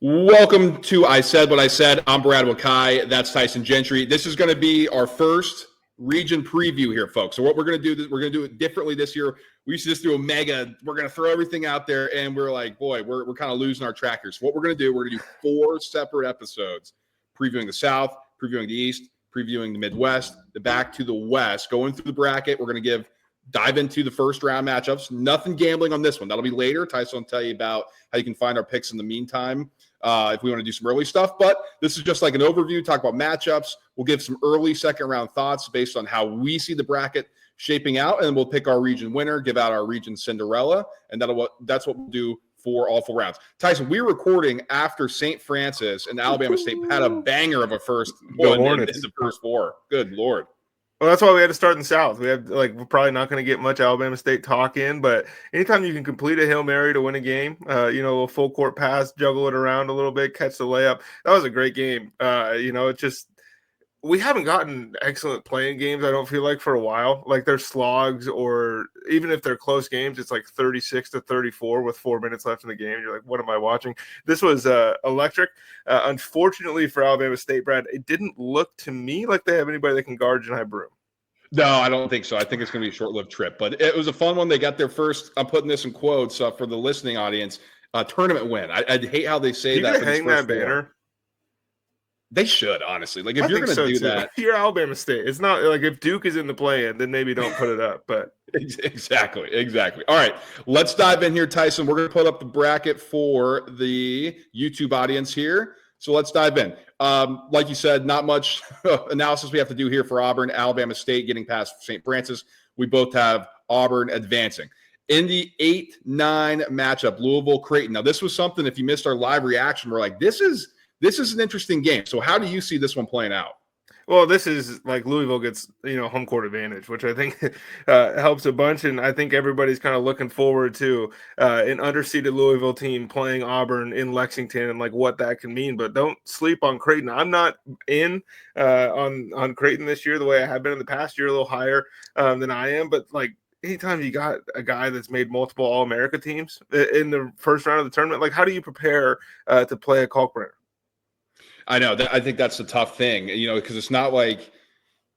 Welcome to I Said What I Said. I'm 𝐼𝐸𝐿. That's Tyson Gentry. This is going to be our first region preview here, folks. So what we're going to do, we're going to do it differently this year. We used to just do a mega. We're going to throw everything out there, and we're like, boy, we're kind of losing our trackers. So what we're going to do, we're going to do 4 separate episodes, previewing the South, previewing the East, previewing the Midwest, the back to the West, going through the bracket. We're going to dive into the first round matchups. Nothing gambling on this one. That'll be later. Tyson will tell you about how you can find our picks in the meantime. If we want to do some early stuff, but this is just like an overview, talk about matchups. We'll give some early second round thoughts based on how we see the bracket shaping out, and then we'll pick our region winner, give out our region Cinderella, and that's what we'll do for all 4 rounds. Tyson, we're recording after St. Francis and Alabama State had a banger of a first one in the first 4. Good Lord. Well, that's why we had to start in the South. We're probably not going to get much Alabama State talk in, but anytime you can complete a Hail Mary to win a game, a full court pass, juggle it around a little bit, catch the layup. That was a great game. It's just, we haven't gotten excellent playing games, I don't feel like, for a while. Like they're slogs, or even if they're close games, it's like 36-34 with 4 minutes left in the game. You're like, what am I watching? This was electric. Unfortunately for Alabama State, Brad, it didn't look to me like they have anybody that can guard Johni Broome. No, I don't think so. I think it's going to be a short-lived trip, but it was a fun one. They got their first, I'm putting this in quotes for the listening audience, tournament win. I'd hate how they say that. Hang that banner. They should, honestly. Like, if you're going to do that. You're Alabama State. It's not like if Duke is in the play-in, then maybe don't put it up. But Exactly. All right, let's dive in here, Tyson. We're going to put up the bracket for the YouTube audience here. So let's dive in. Like you said, not much analysis we have to do here for Auburn. Alabama State getting past St. Francis. We both have Auburn advancing. In the 8-9 matchup, Louisville-Creighton. Now, this was something, if you missed our live reaction, we're like, this is an interesting game. So how do you see this one playing out? Well, this is like Louisville gets, home court advantage, which I think helps a bunch. And I think everybody's kind of looking forward to an underseeded Louisville team playing Auburn in Lexington and like what that can mean. But don't sleep on Creighton. I'm not in on Creighton this year the way I have been in the past. You're a little higher than I am. But like anytime you got a guy that's made multiple All-America teams in the first round of the tournament, like how do you prepare to play a Kalkbrenner? I know. I think that's the tough thing, because it's not like,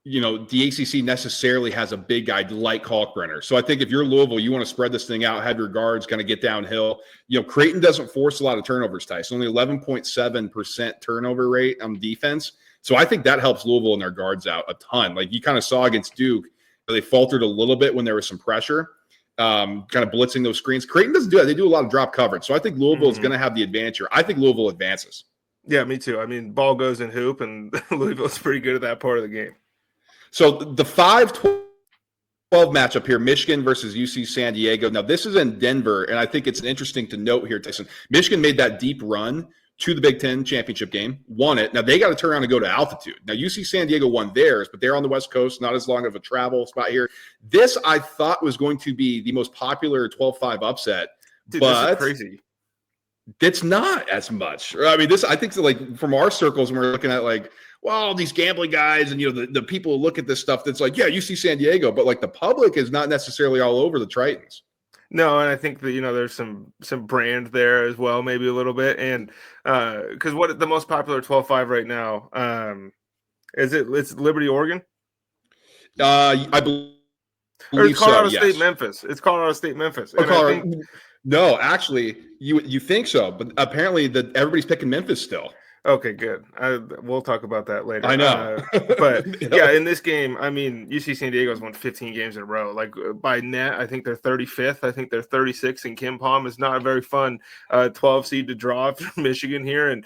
the ACC necessarily has a big guy like Kalkbrenner. So I think if you're Louisville, you want to spread this thing out, have your guards kind of get downhill. Creighton doesn't force a lot of turnovers, Tyson. Only 11.7% turnover rate on defense. So I think that helps Louisville and their guards out a ton. Like you kind of saw against Duke, they faltered a little bit when there was some pressure, kind of blitzing those screens. Creighton doesn't do that. They do a lot of drop coverage. So I think Louisville is going to have the advantage here. I think Louisville advances. Yeah, me too. I mean, ball goes in hoop, and Louisville's pretty good at that part of the game. So the 5-12 matchup here, Michigan versus UC San Diego. Now, this is in Denver, and I think it's interesting to note here, Tyson. Michigan made that deep run to the Big Ten championship game, won it. Now, they got to turn around and go to altitude. Now, UC San Diego won theirs, but they're on the West Coast, not as long of a travel spot here. This, I thought, was going to be the most popular 12-5 upset. Dude, but this is crazy. It's not as much. I mean, I think like from our circles, when we're looking at like, well, these gambling guys and, the people who look at this stuff, that's like, yeah, you see San Diego, but like the public is not necessarily all over the Tritons. No, and I think that, there's some brand there as well, maybe a little bit. And because what the most popular 12-5 right now, it's Liberty, Oregon? I believe or it's Colorado so, State, yes. Memphis. It's Colorado State, Memphis. No, actually, you think so, but apparently everybody's picking Memphis still. Okay, good. We'll talk about that later. I know. But, yeah, in this game, I mean, UC San Diego's won 15 games in a row. Like, by net, I think they're 35th. I think they're 36th in KenPom. It's not a very fun 12 seed to draw from Michigan here. And,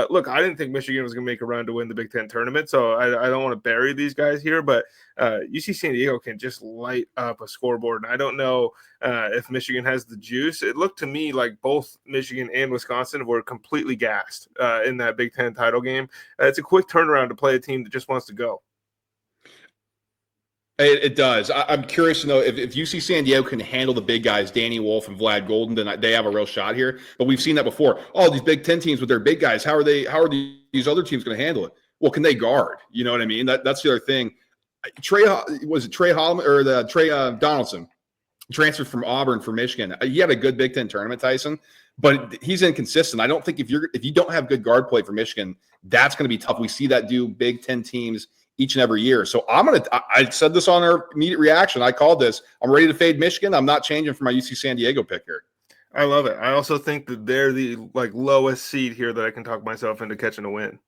look, I didn't think Michigan was going to make a run to win the Big Ten tournament, so I don't want to bury these guys here. But UC San Diego can just light up a scoreboard. And I don't know if Michigan has the juice. It looked to me like both Michigan and Wisconsin were completely gassed in that Big Ten title game. It's a quick turnaround to play a team that just wants to go. It does. I'm curious to know if UC San Diego can handle the big guys, Danny Wolf and Vlad Golden, then they have a real shot here. But we've seen that before. All these Big Ten teams with their big guys, how are these other teams going to handle it? Well, can they guard? You know what I mean? That's the other Thing. Trey Holloman or the Trey Donaldson transferred from Auburn for Michigan. He had a good Big Ten tournament, Tyson. but he's inconsistent. I don't think if you don't have good guard play for Michigan, that's going to be tough. We see that do Big Ten teams each and every year. So I said this on our immediate reaction. I called this. I'm ready to fade Michigan. I'm not changing for my UC San Diego pick here. I love it. I also think that they're the lowest seed here that I can talk myself into catching a win.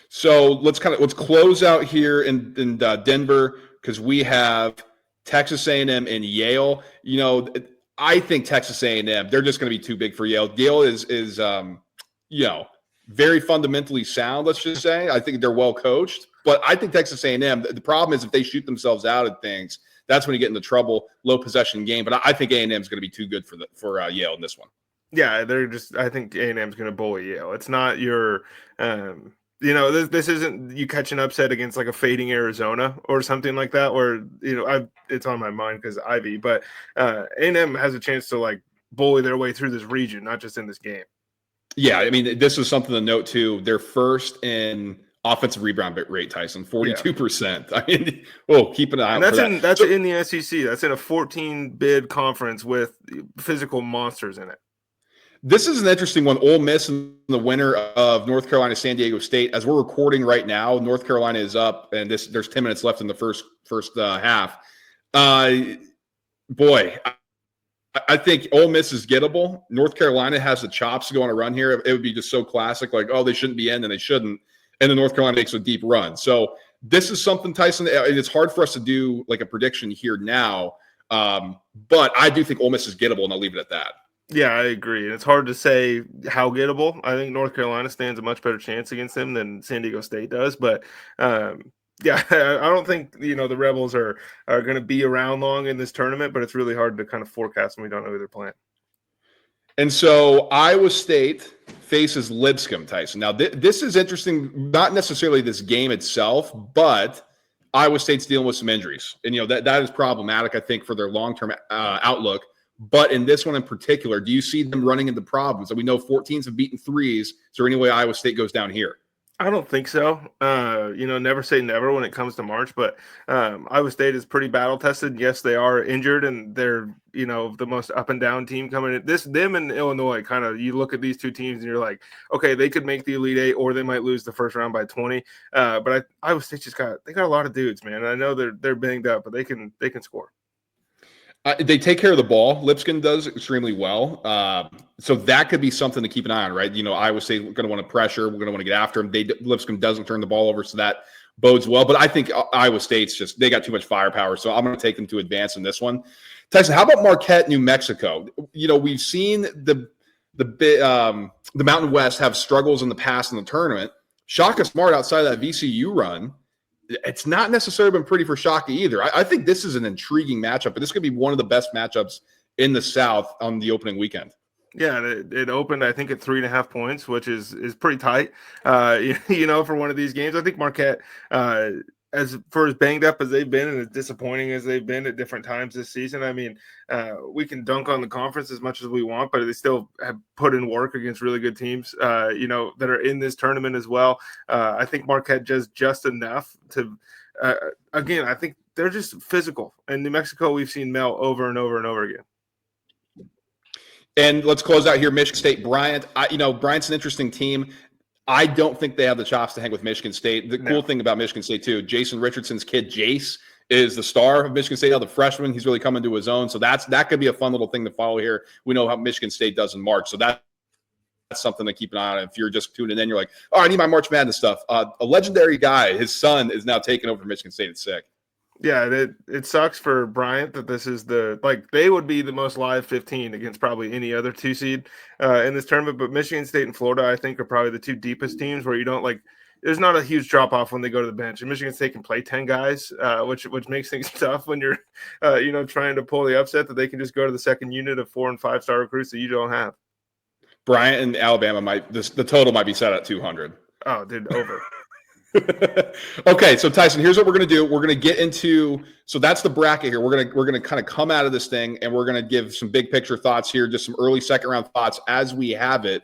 So let's close out here in Denver, because we have Texas A&M and Yale. I think Texas A&M, they're just going to be too big for Yale. Yale is very fundamentally sound, let's just say. I think they're well coached, but I think Texas A&M, the problem is if they shoot themselves out of things, that's when you get into trouble, low possession game. But I think A&M is going to be too good for Yale in this one. Yeah, I think A&M is going to bully Yale. It's not your this isn't you catch an upset against a fading Arizona or something like that, or it's on my mind because Ivy, but A&M has a chance to bully their way through this region, not just in this game. Yeah, I mean, this is something to note too. They're first in offensive rebound rate, Tyson, 42%. I mean, keep an eye out for that. That's in the SEC. That's in a 14-bid conference with physical monsters in it. This is an interesting one. Ole Miss in the winner of North Carolina, San Diego State. As we're recording right now, North Carolina is up, and there's 10 minutes left in the first half. I think Ole Miss is gettable. North Carolina has the chops to go on a run here. It would be just so classic, they shouldn't be in, and they shouldn't. And then North Carolina makes a deep run. So this is something, Tyson, and it's hard for us to do a prediction here now. But I do think Ole Miss is gettable, and I'll leave it at that. Yeah, I agree. And it's hard to say how gettable. I think North Carolina stands a much better chance against them than San Diego State does. But I don't think the Rebels are going to be around long in this tournament. But it's really hard to kind of forecast when we don't know who they're playing. And so Iowa State faces Lipscomb, Tyson. Now, this is interesting, not necessarily this game itself, but Iowa State's dealing with some injuries. And, that is problematic, I think, for their long-term outlook. But in this one in particular, do you see them running into problems? And we know 14s have beaten threes. Is there any way Iowa State goes down here? I don't think so. Never say never when it comes to March, but Iowa State is pretty battle tested. Yes, they are injured, and they're the most up and down team coming in. Them and Illinois, kind of, you look at these two teams and you're like, okay, they could make the Elite Eight, or they might lose the first round by 20. But Iowa State got a lot of dudes, man. I know they're banged up, but they can score. They take care of the ball. Lipscomb does extremely well. So that could be something to keep an eye on, right? Iowa State, we're going to want to pressure. We're going to want to get after them. Lipscomb doesn't turn the ball over, so that bodes well. But I think Iowa State's they got too much firepower, so I'm going to take them to advance in this one. Tyson, how about Marquette, New Mexico? We've seen the Mountain West have struggles in the past in the tournament. Shaka Smart, outside of that VCU run, it's not necessarily been pretty for Shaka either. I think this is an intriguing matchup, but this could be one of the best matchups in the South on the opening weekend. Yeah, it opened, I think, at 3.5 points, which is pretty tight, for one of these games. I think Marquette, as banged up as they've been and as disappointing as they've been at different times this season, I mean, we can dunk on the conference as much as we want, but they still have put in work against really good teams, that are in this tournament as well. I think Marquette does just enough to, again, I think they're just physical. And New Mexico, we've seen Mel over and over and over again. And let's close out here, Michigan State, Bryant. Bryant's an interesting team. I don't think they have the chops to hang with Michigan State. The cool thing about Michigan State, too, Jason Richardson's kid, Jace, is the star of Michigan State, the freshman. He's really coming to his own. So that could be a fun little thing to follow here. We know how Michigan State does in March. So that's something to keep an eye on. If you're just tuning in, you're like, oh, I need my March Madness stuff. A legendary guy, his son, is now taking over Michigan State. It's sick. Yeah, it sucks for Bryant that this is they would be the most live 15 against probably any other 2 seed in this tournament. But Michigan State and Florida, I think, are probably the 2 deepest teams where you don't there's not a huge drop off when they go to the bench. And Michigan State can play 10 guys, which makes things tough when you're, trying to pull the upset, that they can just go to the second unit of 4- and 5-star recruits that you don't have. Bryant and Alabama the total might be set at 200. Oh, dude, over. Okay, so Tyson, here's what we're going to do. We're going to get into – so that's the bracket here. We're going to kind of come out of this thing, and we're going to give some big picture thoughts here, just some early second-round thoughts as we have it.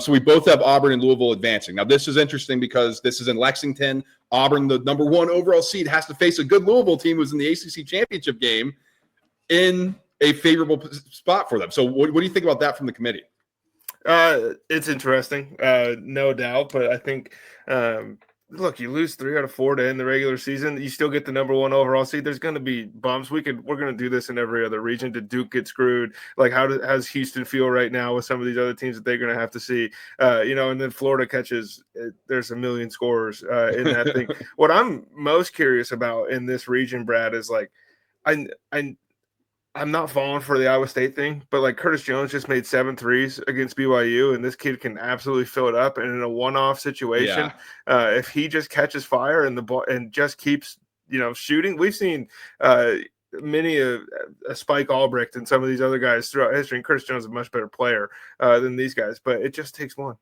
So we both have Auburn and Louisville advancing. Now, this is interesting because this is in Lexington. Auburn, the number 1 overall seed, has to face a good Louisville team who's in the ACC championship game in a favorable spot for them. So what do you think about that from the committee? It's interesting, no doubt. But I think, look, you lose 3 out of 4 to end the regular season. You still get the number 1 overall seed. There's going to be bumps. We're going to do this in every other region. Did Duke get screwed? Like, how's Houston feel right now with some of these other teams that they're going to have to see? And then Florida catches. There's a million scorers in that thing. What I'm most curious about in this region, Brad, is like, I'm not falling for the Iowa State thing, but like Curtis Jones just made 7 threes against BYU, and this kid can absolutely fill it up. And in a one-off situation, if he just catches fire and the ball and just keeps shooting, we've seen many a Spike Albrecht and some of these other guys throughout history. And Curtis Jones is a much better player than these guys, but it just takes one.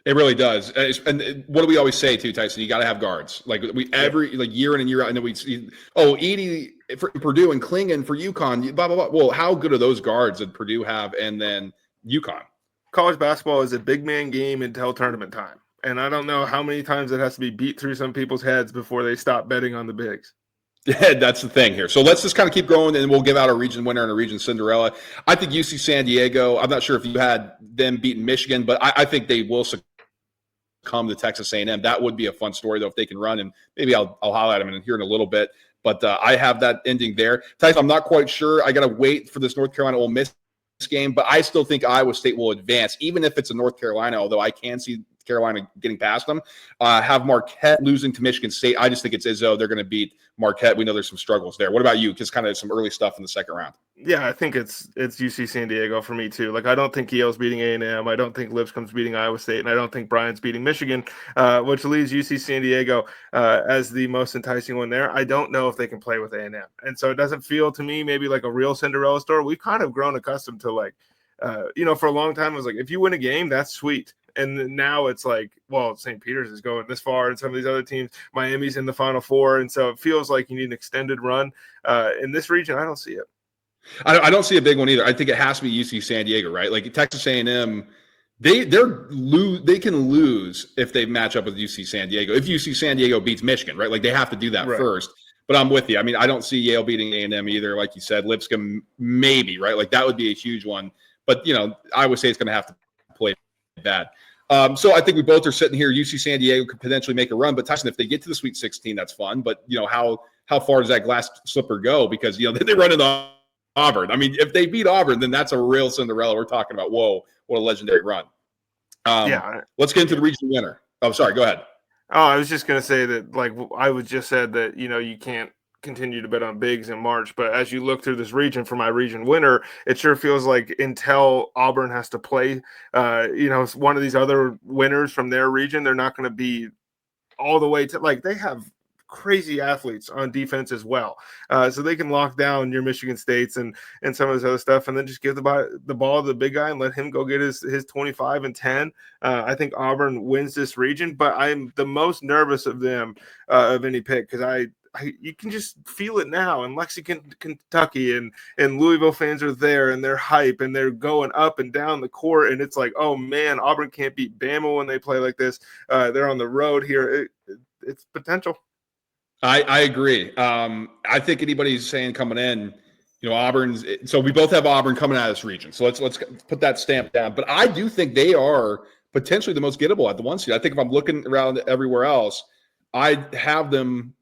It really does. And what do we always say too, Tyson? You got to have guards. Like every year in and year out. And then we see, Edey for Purdue and Klingon for UConn, blah, blah, blah. Well, how good are those guards that Purdue have and then UConn? College basketball is a big man game until tournament time. And I don't know how many times it has to be beat through some people's heads before they stop betting on the bigs. Yeah, that's the thing here. So let's just kind of keep going, and we'll give out a region winner and a region Cinderella. I think UC San Diego, I'm not sure if you had them beating Michigan, but I think they will succumb to Texas A&M. That would be a fun story, though, if they can run, and maybe I'll highlight them here in a little bit. But I have that ending there. Tyson, I'm not quite sure. I got to wait for this North Carolina Ole Miss game, but I still think Iowa State will advance, even if it's a North Carolina, although I can see Carolina getting past them. Have Marquette losing to Michigan State. I just think it's Izzo. They're going to beat Marquette. We know there's some struggles there. What about you? Just kind of some early stuff in the second round. Yeah, I think it's UC San Diego for me too. Like, I don't think Yale's beating A&M. I don't think Lipscomb's beating Iowa State, and I don't think Bryant's beating Michigan, which leaves UC San Diego as the most enticing one there. I don't know if they can play with A&M, and so it doesn't feel to me maybe like a real Cinderella story. We've kind of grown accustomed to for a long time it was like, if you win a game, that's sweet. And now it's like, well, St. Peter's is going this far, and some of these other teams, Miami's in the Final Four, and so it feels like you need an extended run. In this region, I don't see it. I don't see a big one either. I think it has to be UC San Diego, right? Like Texas A&M, they can lose if they match up with UC San Diego. If UC San Diego beats Michigan, right? Like they have to do that first. But I'm with you. I mean, I don't see Yale beating A&M either. Like you said, Lipscomb maybe, right? Like that would be a huge one. But Iowa State's going to have to play that. So I think we both are sitting here. UC San Diego could potentially make a run, but Tyson, if they get to the Sweet 16, that's fun. But how far does that glass slipper go? Because they run into Auburn. I mean, if they beat Auburn, then that's a real Cinderella. We're talking about, whoa, what a legendary run. Let's get into the region winner. Oh, sorry, go ahead. Oh, I was just going to say that, like I was just said that, you can't continue to bet on bigs in March, but as you look through this region for my region winner, it sure feels like until Auburn has to play, one of these other winners from their region, they're not going to be all the way to, like, they have crazy athletes on defense as well, so they can lock down your Michigan States and some of this other stuff, and then just give the ball to the big guy and let him go get his 25 and 10. I think Auburn wins this region, but I'm the most nervous of them of any pick, because you can just feel it now in Lexington, Kentucky, and Louisville fans are there, and they're hype, and they're going up and down the court, and it's like, oh man, Auburn can't beat Bama when they play like this. They're on the road here. It's potential. I agree. I think anybody's saying coming in, Auburn's. So we both have Auburn coming out of this region. So let's put that stamp down. But I do think they are potentially the most gettable at the 1 seed. I think if I'm looking around everywhere else, I have them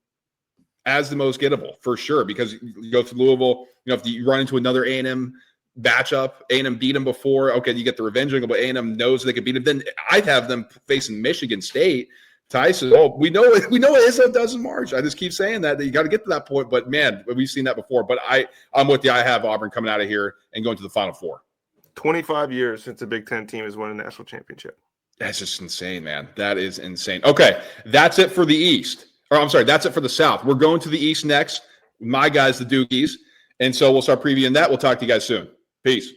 as the most gettable for sure, because you go to Louisville, if you run into another A&M matchup, A&M beat them before, okay, you get the revenge angle, but A&M knows they can beat them. Then I'd have them facing Michigan State. Tyson, we know what Izzo does in March. I just keep saying that you got to get to that point, but man, we've seen that before. But I'm with you. I have Auburn coming out of here and going to the Final Four. 25 years since a Big Ten team has won a national championship. That's just insane, man. That is insane. Okay, that's it for the East. Or I'm sorry, that's it for the South. We're going to the East next. My guys, the Dukies. And so we'll start previewing that. We'll talk to you guys soon. Peace.